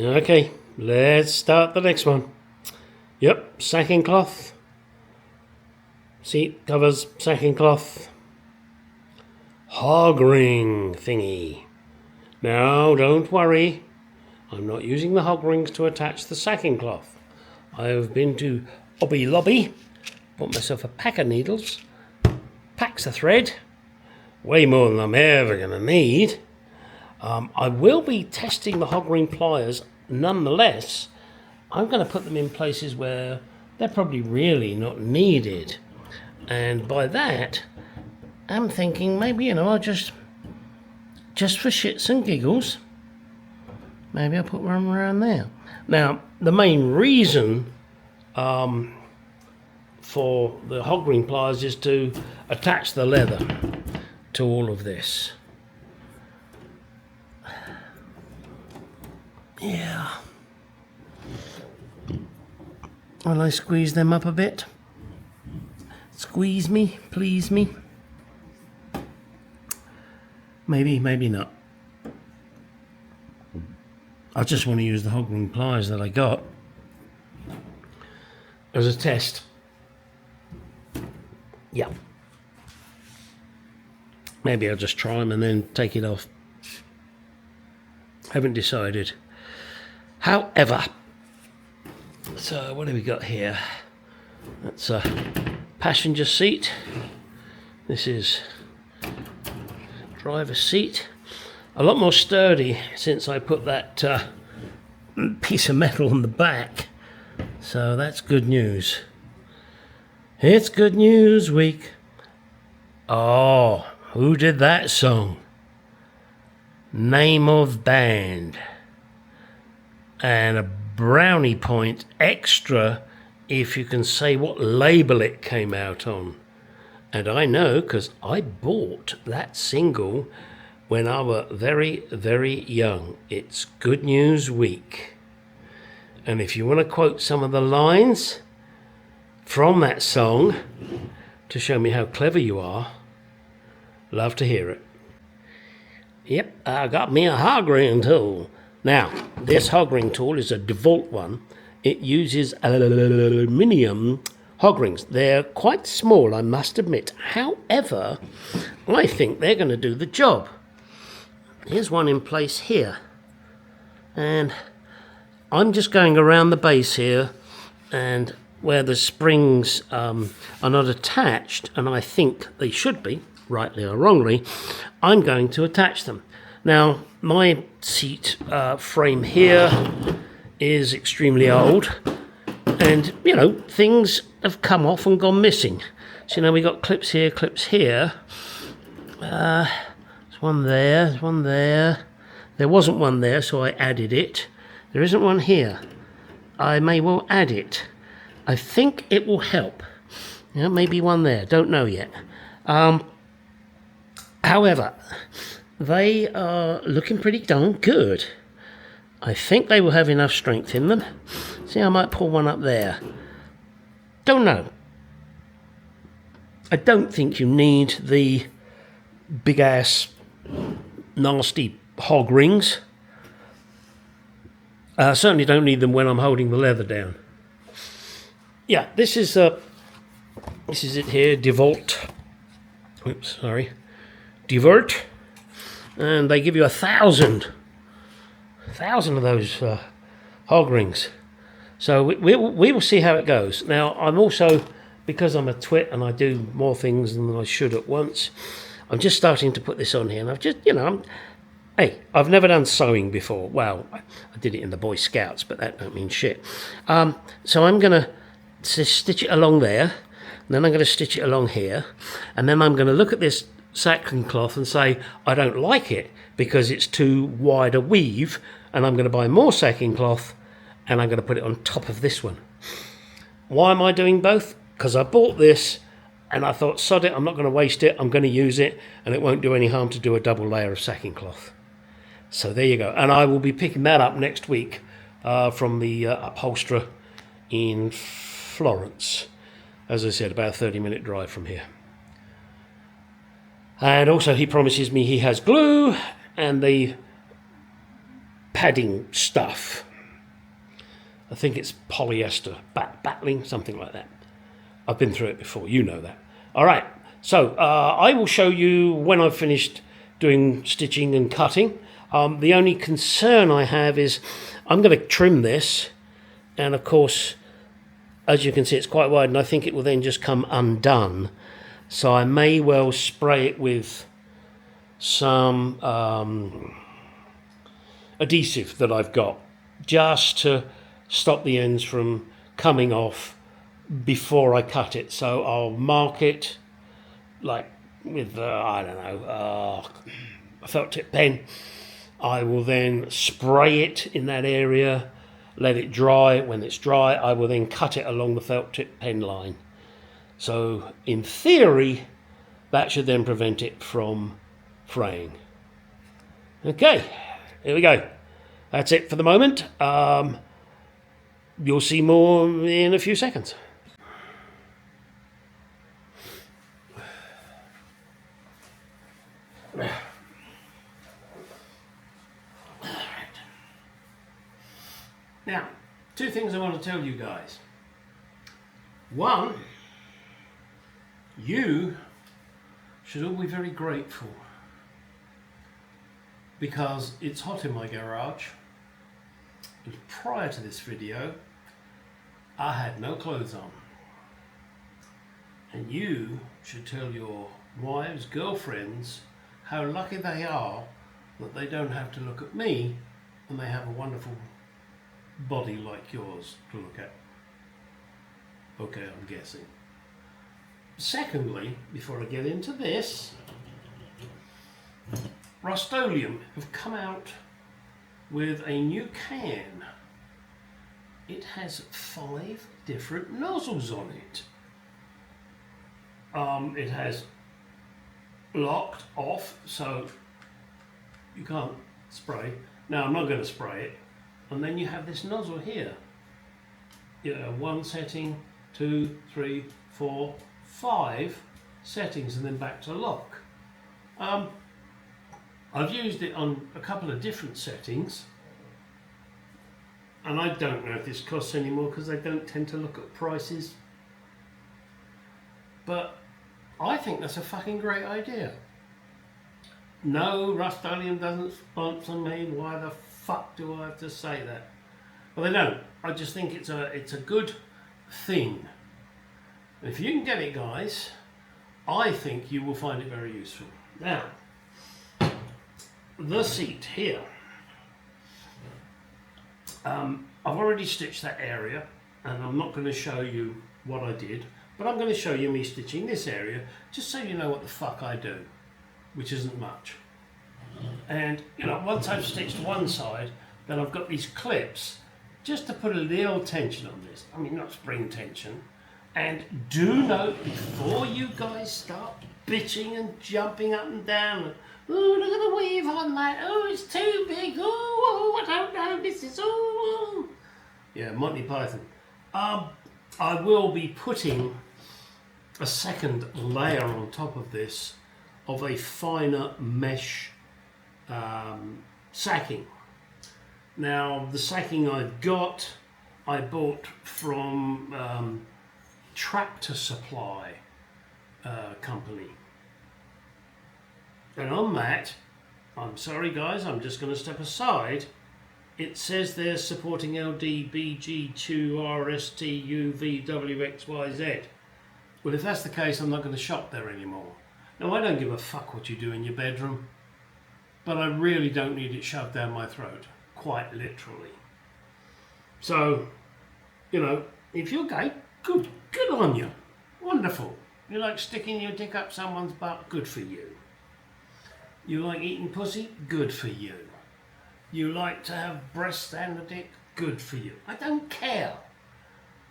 Okay, let's start the next one. Yep, sacking cloth. Seat covers, sacking cloth. Hog ring thingy. Now, don't worry. I'm not using the hog rings to attach the sacking cloth. I've been to Hobby Lobby, bought myself a pack of needles, packs of thread, way more than I'm ever going to need. I will be testing the hog ring pliers nonetheless. I'm going to put them in places where they're probably really not needed. And by that, I'm thinking maybe, I'll just for shits and giggles, maybe I'll put one around there. Now, the main reason for the hog ring pliers is to attach the leather to all of this. Yeah. Will I squeeze them up a bit? Squeeze me, please me. Maybe, maybe not. I just want to use the hog ring pliers that I got as a test. Yeah. Maybe I'll just try them and then take it off. Haven't decided. However, so what have we got here? That's a passenger seat. This is driver's seat. A lot more sturdy since I put that piece of metal on the back. So that's good news. It's good news week. Oh, who did that song? Name of band. And a brownie point extra if you can say what label it came out on. And I know because I bought that single when I was very, very young. It's Good News Week. And if you want to quote some of the lines from that song to show me how clever you are, love to hear it. Yep, I got me a hog ring tool. Now, this hog ring tool is a DeWalt one. It uses aluminium hog rings. They're quite small, I must admit. However, I think they're going to do the job. Here's one in place here. And I'm just going around the base here and where the springs are not attached, and I think they should be, rightly or wrongly, I'm going to attach them. Now, my seat frame here is extremely old, and, things have come off and gone missing. So, we got clips here, clips here. There's one there, there's one there. There wasn't one there, so I added it. There isn't one here. I may well add it. I think it will help. Maybe one there, don't know yet. However, they are looking pretty darn good. I think they will have enough strength in them. See, I might pull one up there. Don't know. I don't think you need the big ass nasty hog rings. I certainly don't need them when I'm holding the leather down. Yeah, this is it here, DeWalt. Oops, sorry. DeWalt. And they give you 1,000 of those hog rings. So we will see how it goes. Now, I'm also, because I'm a twit and I do more things than I should at once, I'm just starting to put this on here. And I've just, I've never done sewing before. Well, I did it in the Boy Scouts, but that don't mean shit. So I'm going to stitch it along there, and then I'm going to stitch it along here, and then I'm going to look at this sacking cloth and say, I don't like it because it's too wide a weave, and I'm going to buy more sacking cloth, and I'm going to put it on top of this one. Why am I doing both? Because I bought this, and I thought, sod it, I'm not going to waste it, I'm going to use it, and it won't do any harm to do a double layer of sacking cloth. So there you go. And I will be picking that up next week from the upholsterer in Florence. As I said, about a 30-minute drive from here. And also he promises me he has glue and the padding stuff. I think it's polyester battling, something like that. I've been through it before, you know that. All right, so I will show you when I've finished doing stitching and cutting. The only concern I have is I'm going to trim this, and of course, as you can see, it's quite wide, and I think it will then just come undone. So I may well spray it with some adhesive that I've got, just to stop the ends from coming off before I cut it. So I'll mark it like with I don't know, a felt tip pen. I will then spray it in that area, let it dry. When it's dry, I will then cut it along the felt tip pen line. So in theory, that should then prevent it from fraying. Okay, here we go. That's it for the moment. You'll see more in a few seconds. Now, two things I want to tell you guys. One, you should all be very grateful because it's hot in my garage. And prior to this video, I had no clothes on. And you should tell your wives, girlfriends, how lucky they are that they don't have to look at me and they have a wonderful body like yours to look at. Okay, I'm guessing. Secondly, before I get into this, Rust-Oleum have come out with a new can. It has 5 different nozzles on it. It has locked off, so you can't spray. Now I'm not going to spray it. And then you have this nozzle here. You know, 1 setting, 2, 3, 4, 5 settings, and then back to lock. I've used it on a couple of different settings, and I don't know if this costs any more because I don't tend to look at prices. But I think that's a fucking great idea. No, Rust-Oleum doesn't sponsor me. Why the fuck do I have to say that? Well, they don't. I just think it's a good thing. If you can get it, guys, I think you will find it very useful. Now, the seat here. I've already stitched that area, and I'm not going to show you what I did, but I'm going to show you me stitching this area, just so you know what the fuck I do, which isn't much. And, you know, once I've stitched one side, then I've got these clips, just to put a little tension on this. I mean, not spring tension. And do note, before you guys start bitching and jumping up and down, oh, look at the weave on that, oh, it's too big, oh, I don't know, this is, oh. Yeah, Monty Python. I will be putting a second layer on top of this of a finer mesh sacking. Now, the sacking I've got, I bought from Tractor Supply company. And on that, I'm sorry guys, I'm just going to step aside. It says they're supporting LD, BG, 2, RST, UV, WXYZ. Well, if that's the case, I'm not going to shop there anymore. Now, I don't give a fuck what you do in your bedroom, but I really don't need it shoved down my throat, quite literally. So, you know, if you're gay, good on you. Wonderful. You like sticking your dick up someone's butt, good for you. You like eating pussy, good for you. You like to have breasts and a dick, good for you. I don't care.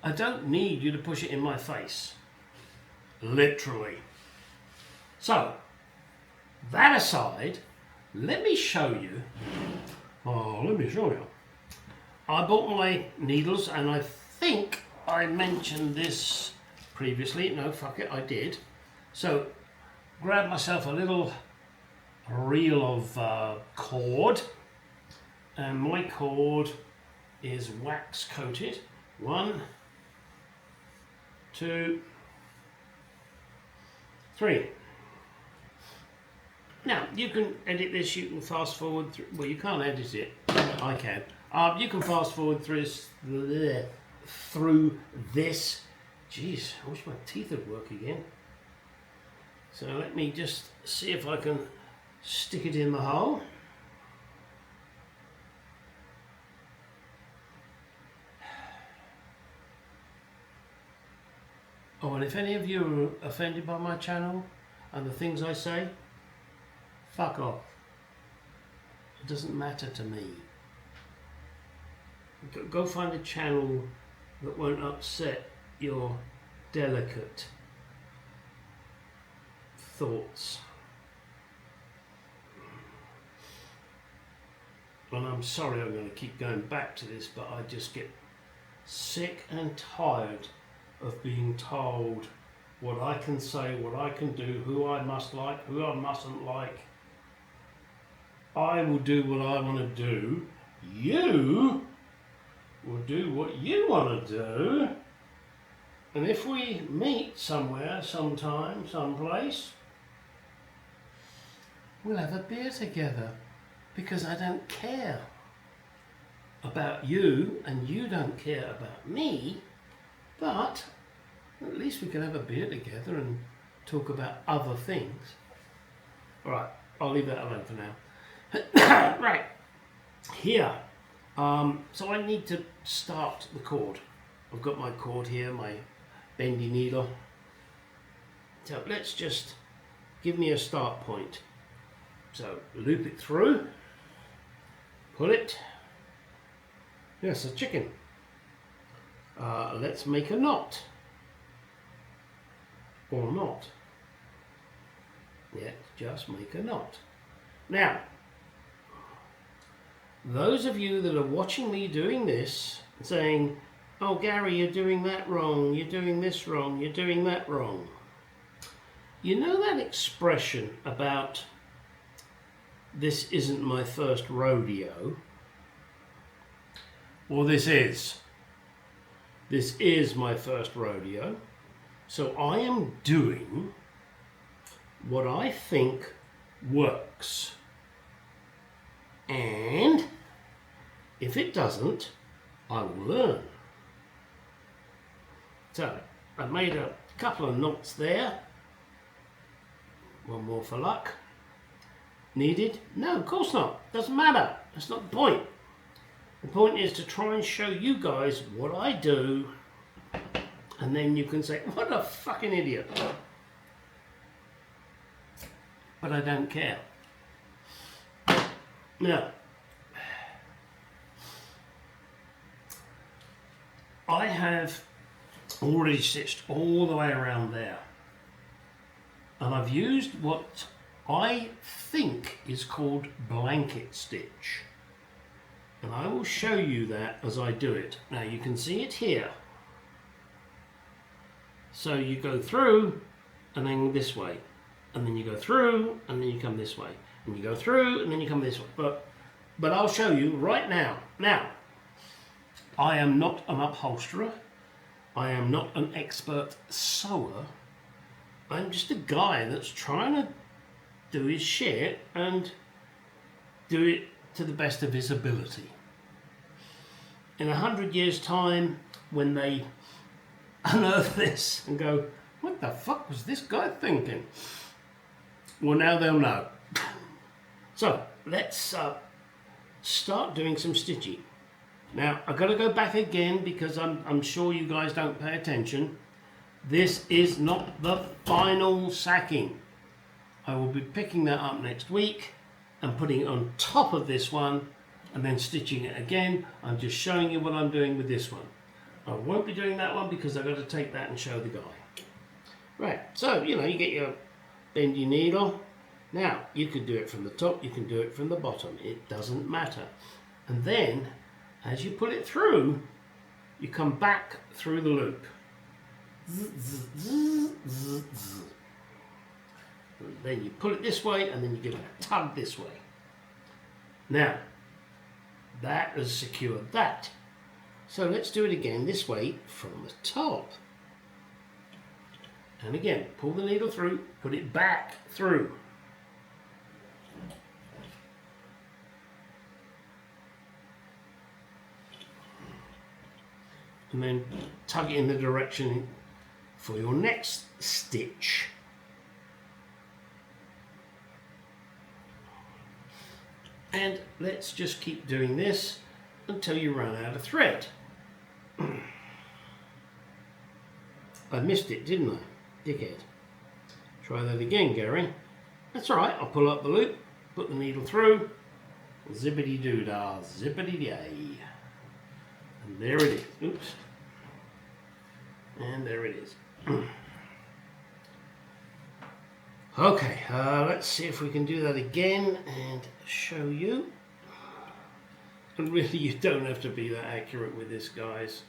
I don't need you to push it in my face. Literally. So, that aside, let me show you. I bought my needles, and I think I mentioned this previously. No, fuck it, I did. So, grab myself a little reel of cord, and my cord is wax coated. 1, 2, 3. Now, you can edit this, you can fast forward through, well, you can't edit it, I can. You can fast forward through this. Jeez, I wish my teeth would work again. So let me just see if I can stick it in the hole. Oh, and if any of you are offended by my channel and the things I say, fuck off. It doesn't matter to me. Go find a channel that won't upset your delicate thoughts. And I'm sorry I'm going to keep going back to this, but I just get sick and tired of being told what I can say, what I can do, who I must like, who I mustn't like. I will do what I want to do. You will do what you want to do. And if we meet somewhere, sometime, someplace, we'll have a beer together, because I don't care about you and you don't care about me, but at least we can have a beer together and talk about other things. All right, I'll leave that alone for now. Right, here, so I need to start the cord. I've got my cord here, my bendy needle. So let's just give me a start point. So loop it through, pull it. Yes, a chicken. Let's make a knot. Or not. Yeah, just make a knot. Now, those of you that are watching me doing this, saying, oh Gary, you're doing that wrong, you're doing this wrong, you're doing that wrong. You know that expression about this isn't my first rodeo? Well, this is. This is my first rodeo. So I am doing what I think works. And if it doesn't, I will learn. So I made a couple of knots there. One more for luck. Needed? No, of course not. Doesn't matter. That's not the point. The point is to try and show you guys what I do, and then you can say, what a fucking idiot. But I don't care. Now, I have already stitched all the way around there. And I've used what I think is called blanket stitch. And I will show you that as I do it. Now you can see it here. So you go through and then this way. And then you go through and then you come this way. And you go through and then you come this way. But I'll show you right now. Now, I am not an upholsterer. I am not an expert sewer. I'm just a guy that's trying to do his shit and do it to the best of his ability. In 100 years' time, when they unearth this and go, what the fuck was this guy thinking? Well, now they'll know. So let's start doing some stitching. Now I've got to go back again because I'm sure you guys don't pay attention. This is not the final sacking. I will be picking that up next week and putting it on top of this one and then stitching it again. I'm just showing you what I'm doing with this one. I won't be doing that one because I've got to take that and show the guy. Right, so you get your bendy needle. Now you can do it from the top, you can do it from the bottom, it doesn't matter. And then as you pull it through, you come back through the loop. And then you pull it this way and then you give it a tug this way. Now that has secured that. So let's do it again this way from the top. And again, pull the needle through, put it back through. And then tug it in the direction for your next stitch. And let's just keep doing this until you run out of thread. I missed it, didn't I? Dickhead. Try that again, Gary. That's all right, I'll pull up the loop, put the needle through, zippity-doo-dah, zippity-day. And there it is. Oops. And there it is. Okay, let's see if we can do that again and show you. And really, you don't have to be that accurate with this, guys.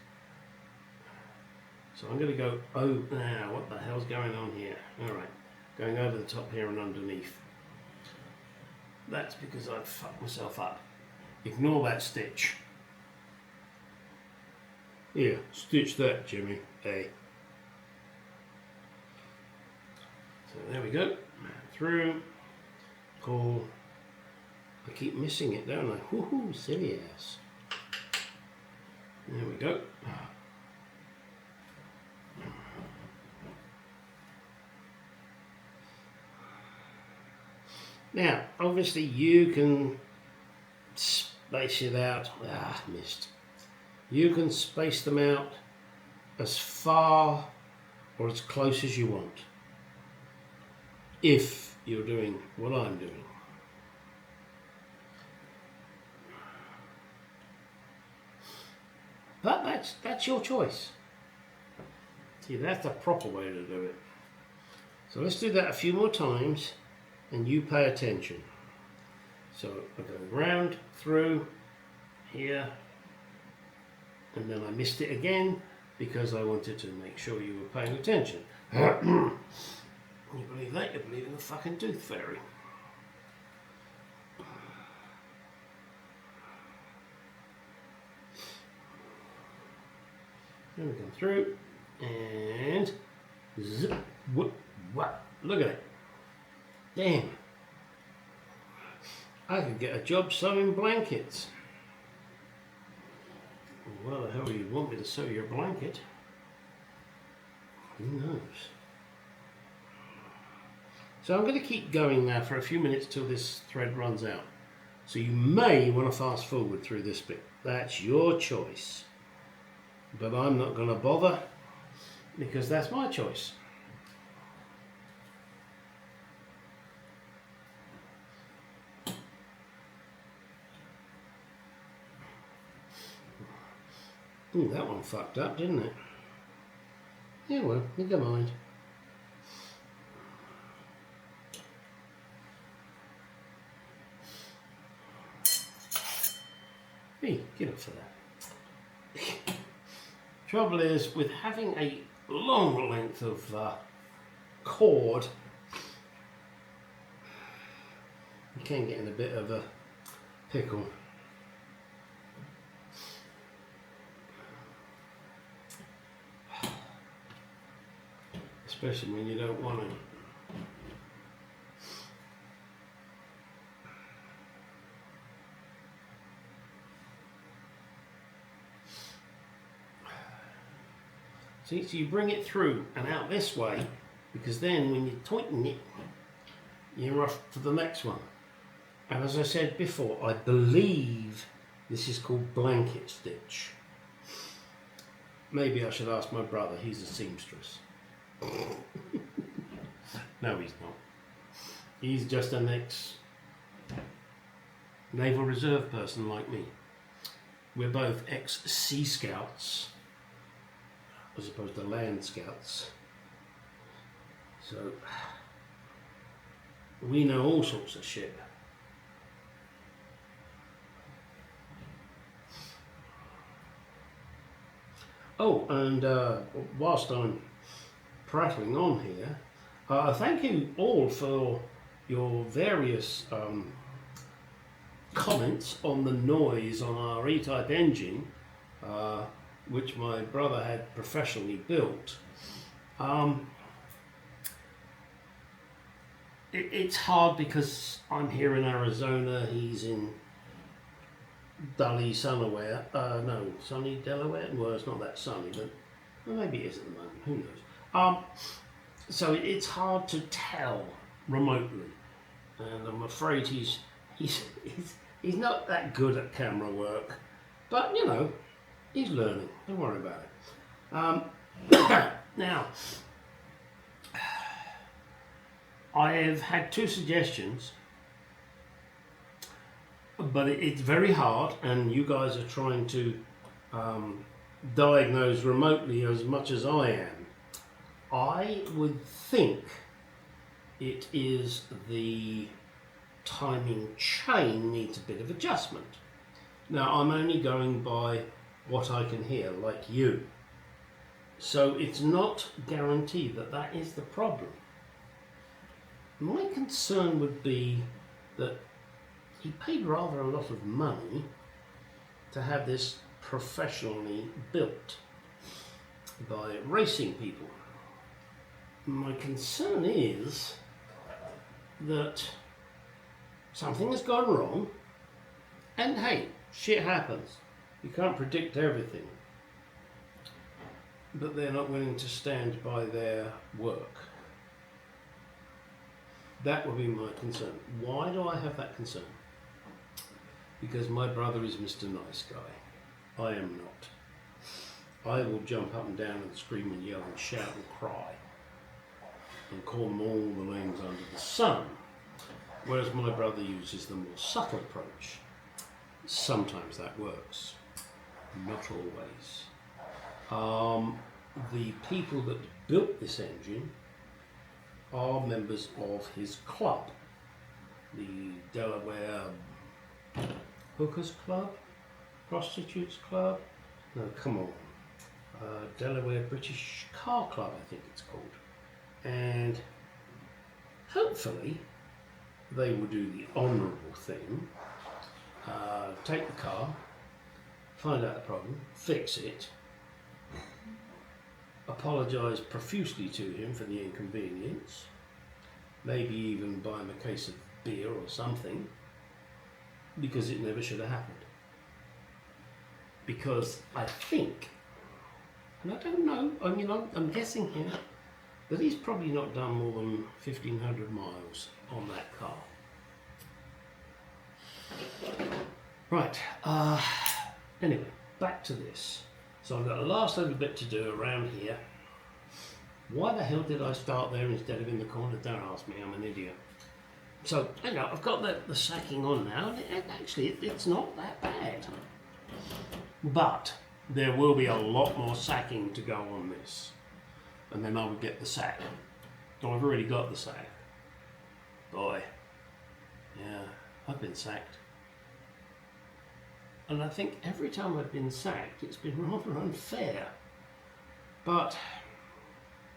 So I'm going to go, oh, now, what the hell's going on here? All right, going over the top here and underneath. That's because I've fucked myself up. Ignore that stitch. Here, stitch that, Jimmy. Hey. So there we go. Through. Pull. I keep missing it, don't I? Woohoo, silly ass. There we go. Now, obviously you can space it out. Ah, missed. You can space them out as far or as close as you want, if you're doing what I'm doing. But that's your choice. See, that's the proper way to do it. So let's do that a few more times and you pay attention. So I go round, through, here, and then I missed it again because I wanted to make sure you were paying attention. You believe that? You believe in the fucking tooth fairy. Then we come through and zip, whoop, whap. Look at it. Damn. I could get a job sewing blankets. Well, the hell do you want me to sew your blanket? Who knows? So I'm going to keep going now for a few minutes till this thread runs out. So you may want to fast forward through this bit. That's your choice. But I'm not going to bother because that's my choice. Ooh, that one fucked up, didn't it? Yeah, well, never mind. Hey, get up for that. Trouble is, with having a long length of cord, you can get in a bit of a pickle. Especially when you don't want to. See, so you bring it through and out this way, because then when you tighten it, you're off to the next one. And as I said before, I believe this is called blanket stitch. Maybe I should ask my brother, he's a seamstress. No, he's not. He's just an ex-Naval Reserve person like me. We're both ex-Sea Scouts, as opposed to Land Scouts. So, we know all sorts of shit. Oh, and whilst I'm prattling on here, thank you all for your various comments on the noise on our E-Type engine. which my brother had professionally built. It's hard because I'm here in Arizona, he's in sunny Delaware. Well, it's not that sunny, but well, maybe it is at the moment. Who knows? So it's hard to tell remotely, and I'm afraid he's not that good at camera work, but you know, he's learning. Don't worry about it. Now, I have had 2 suggestions, but it's very hard, and you guys are trying to diagnose remotely as much as I am. I would think it is the timing chain needs a bit of adjustment. Now, I'm only going by what I can hear, like you. So it's not guaranteed that that is the problem. My concern would be that he paid rather a lot of money to have this professionally built by racing people. My concern is that something has gone wrong, and hey, shit happens. You can't predict everything. But they're not willing to stand by their work. That would be my concern. Why do I have that concern? Because my brother is Mr. Nice Guy. I am not. I will jump up and down and scream and yell and shout and cry and call them all the names under the sun. Whereas my brother uses the more subtle approach. Sometimes that works. Not always. The people that built this engine are members of his club, the Delaware Hookers Club, Prostitutes Club. No, come on, Delaware British Car Club, I think it's called. And hopefully they will do the honourable thing, take the car, find out the problem, fix it, apologise profusely to him for the inconvenience, maybe even buy him a case of beer or something, because it never should have happened. Because I think, and I don't know, I mean, I'm guessing here, that he's probably not done more than 1,500 miles on that car. Right, anyway, back to this. So I've got a last little bit to do around here. Why the hell did I start there instead of in the corner? Don't ask me, I'm an idiot. So, you know, I've got the sacking on now, and actually it's not that bad. But there will be a lot more sacking to go on this. And then I would get the sack. Oh, I've already got the sack. Boy, yeah, I've been sacked. And I think every time I've been sacked, it's been rather unfair. But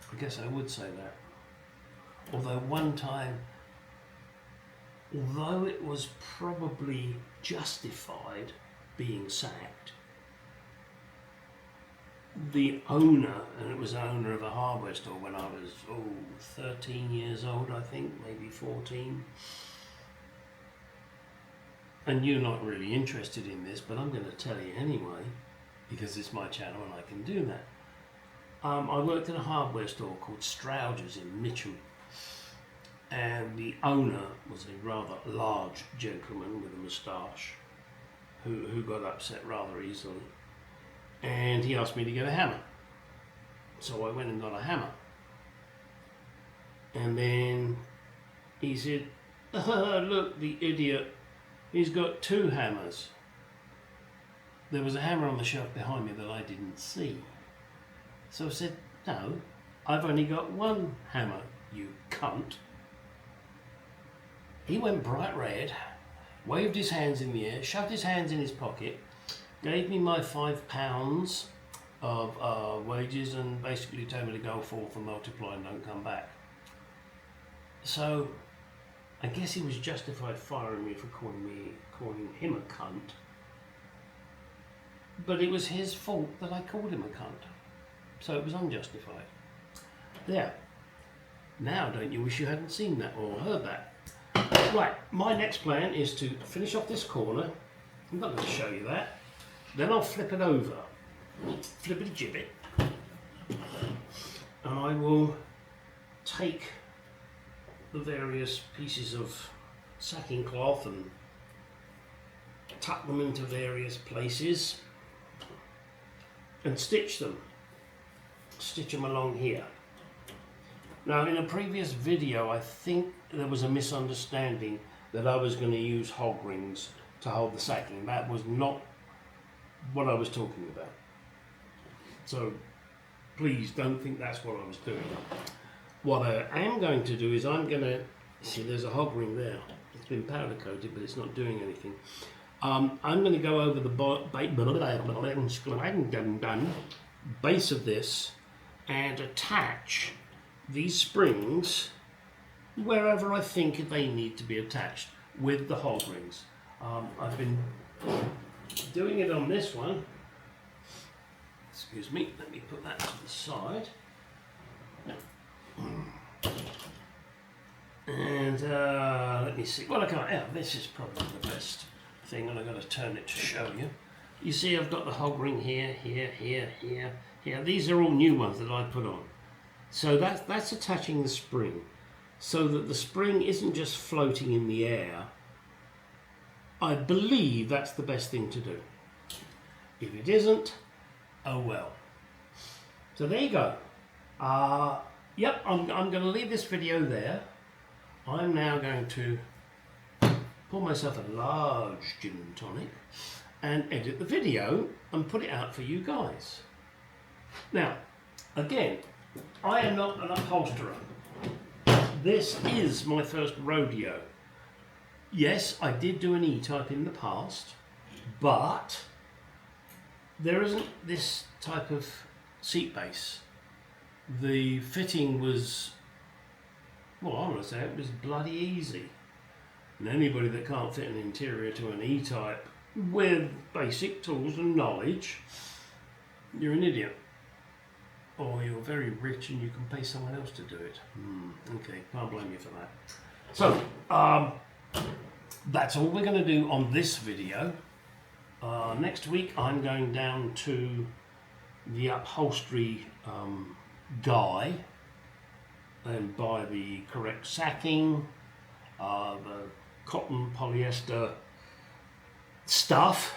I guess I would say that. Although one time, although it was probably justified being sacked, the owner, and it was the owner of a hardware store when I was 13 years old, I think, maybe 14. And you're not really interested in this, but I'm going to tell you anyway, because it's my channel and I can do that. I worked in a hardware store called Straudger's in Mitcham, and the owner was a rather large gentleman with a moustache who got upset rather easily, and he asked me to get a hammer. So I went and got a hammer, and then he said, look, the idiot, he's got 2 hammers. There was a hammer on the shelf behind me that I didn't see. So I said, no, I've only got 1 hammer, you cunt. He went bright red, waved his hands in the air, shoved his hands in his pocket, gave me my £5 of wages, and basically told me to go forth and multiply and don't come back. So I guess he was justified firing me for calling him a cunt. But it was his fault that I called him a cunt. So it was unjustified. There. Now don't you wish you hadn't seen that or heard that? Right, my next plan is to finish off this corner. I'm not going to show you that. Then I'll flip it over. Flip it gibbet. And I will take the various pieces of sacking cloth and tuck them into various places and stitch them. Stitch them along here. Now in a previous video I think there was a misunderstanding that I was going to use hog rings to hold the sacking. That was not what I was talking about. So please don't think that's what I was doing. What I am going to do is I'm going to, see there's a hog ring there. It's been powder coated but it's not doing anything. I'm going to go over the base of this and attach these springs wherever I think they need to be attached with the hog rings. I've been doing it on this one. Excuse me, let me put that to the side. And let me see. Well, I can't. Yeah, this is probably the best thing, and I've got to turn it to show you. You see, I've got the hog ring here, here, here, here, here. These are all new ones that I put on. So that's attaching the spring, so that the spring isn't just floating in the air. I believe that's the best thing to do. If it isn't, oh well. So there you go. Yep, I'm going to leave this video there. I'm now going to pour myself a large gin and tonic and edit the video and put it out for you guys. Now, again, I am not an upholsterer. This is my first rodeo. Yes, I did do an E-type in the past, but there isn't this type of seat base. The fitting was, well, I want to say it was bloody easy. And anybody that can't fit an interior to an E-type with basic tools and knowledge, you're an idiot. Or you're very rich and you can pay someone else to do it. Okay, can't blame you for that. So, that's all we're going to do on this video. Next week I'm going down to the upholstery guy and buy the correct sacking, the cotton polyester stuff,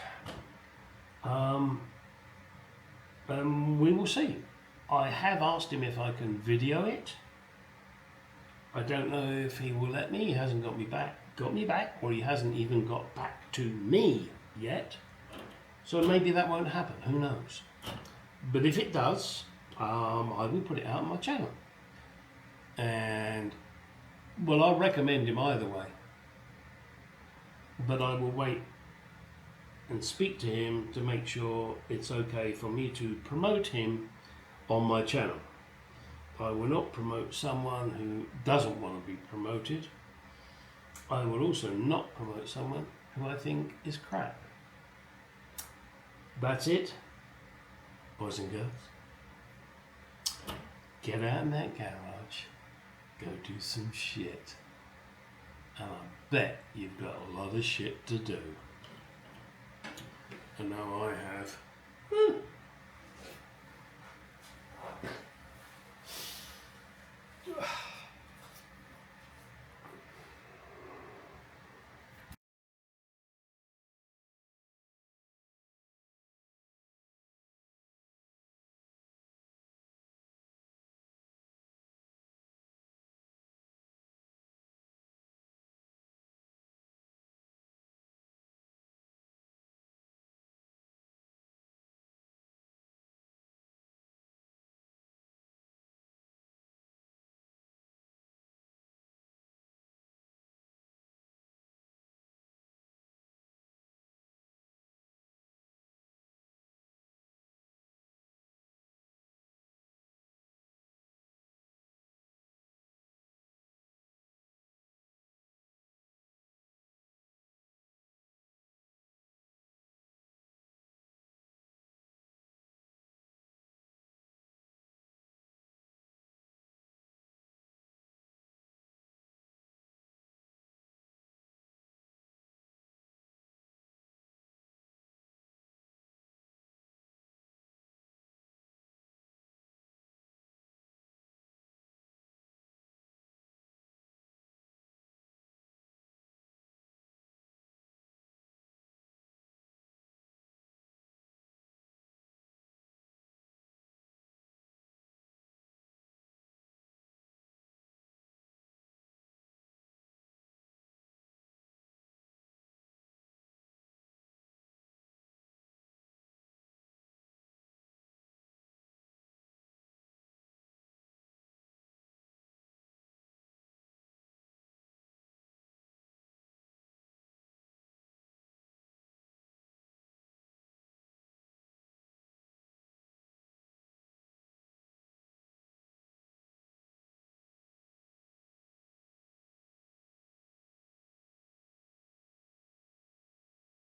and we will see. I have asked him if I can video it. I don't know if he will let me. He hasn't got me back, or he hasn't even got back to me yet. So maybe that won't happen, who knows. But if it does, I will put it out on my channel. And, well, I'll recommend him either way. But I will wait and speak to him to make sure it's okay for me to promote him on my channel. I will not promote someone who doesn't want to be promoted. I will also not promote someone who I think is crap. That's it, boys and girls. Get out in that garage, go do some shit, and I bet you've got a lot of shit to do. And now I have